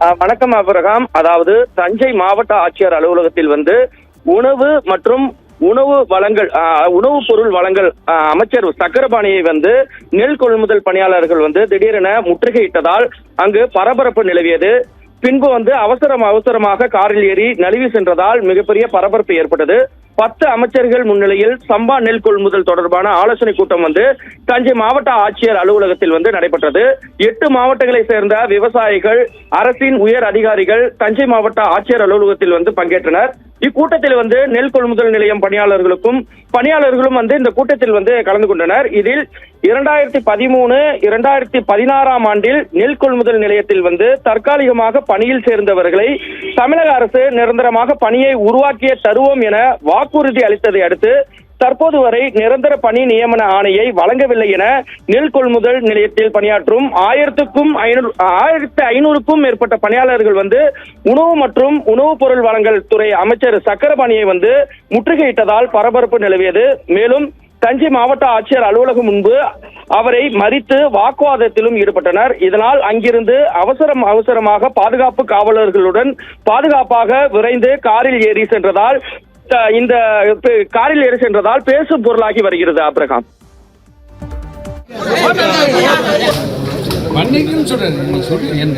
வணக்கம் அபிரகாம். அதாவது தஞ்சை மாவட்ட ஆட்சியர் அலுவலகத்தில் உணவு மற்றும் உணவு வளங்கள் உணவுப் பொருள் வழங்கல் அமைச்சர் சக்கரபாணியை நெல் கொள்முதல் பணியாளர்கள் திடீரென முற்றுகையிட்டதால் அங்கு பரபரப்பு நிலவியது. பின்பு அவசரமாக காரில் ஏறி நழுவி சென்றதால் மிகப்பெரிய பரபரப்பு ஏற்பட்டது. 10 அமைச்சர்கள் முன்னிலையில் சம்பா நெல் கொள்முதல் தொடர்பான ஆலோசனை கூட்டம் தஞ்சை மாவட்ட ஆட்சியர் அலுவலகத்தில் நடைபெற்றது. 8 மாவட்டங்களை சேர்ந்த விவசாயிகள், அரசின் உயர் அதிகாரிகள் தஞ்சை மாவட்ட ஆட்சியர் அலுவலகத்தில் பங்கேற்றனர். இக்கூட்டத்தில் நெல் கொள்முதல் நிலையம் பணியாளர்களும் இந்த கூட்டத்தில் கலந்து கொண்டனர். இதில் 2013, 2016 ஆண்டில் நெல் கொள்முதல் நிலையத்தில் தற்காலிகமாக பணியில் சேர்ந்தவர்களை தமிழக அரசு நிரந்தரமாக பணியை உருவாக்கிய தருவோம் என வாக்குறுதி அளித்ததை அடுத்து தற்போது வரை நிரந்தர பணி நியமன ஆணையை வழங்கவில்லை என நெல் கொள்முதல் நிலையத்தில் பணியாற்றும் 1500க்கும் மேற்பட்ட பணியாளர்கள் உணவு மற்றும் உணவுப் பொருள் வழங்கல் துறை அமைச்சர் சக்கரபாணியை முற்றுகையிட்டதால் பரபரப்பு நிலவியது. மேலும் தஞ்சை மாவட்ட ஆட்சியர் அலுவலகம் முன்பு அவரை மறித்து வாக்குவாதத்திலும் ஈடுபட்டனர். இதனால் அங்கிருந்து அவசரமாக பாதுகாப்பு காவலர்களுடன் பாதுகாப்பாக விரைந்து காரில் ஏறி சென்றதால் பேசும் பொருளாகி வருகிறது. அப்ரகாம் பண்ணிக்கணும்னு சொல்றேன். நீங்க சொல்றீங்க என்ன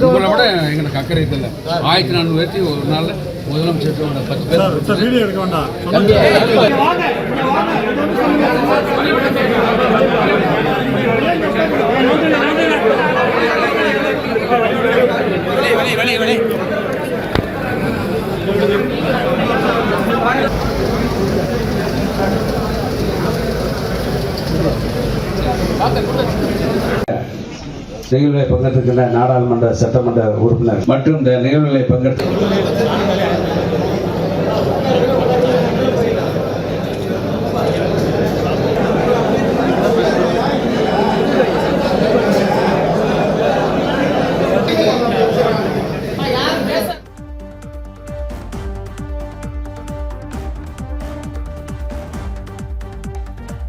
உங்களை விட எங்களுக்கு அக்கறை இல்லை. 1400 பேர்த்தி ஒரு நாள் முதலமைச்சர் 10 பேர் வீடியோ எடுக்க வேண்டாம். நிகழ்வுகளை பங்கேற்கின்ற நாடாளுமன்ற சட்டமன்ற உறுப்பினர் மற்றும் இந்த நிகழ்வுகளை பங்கேற்று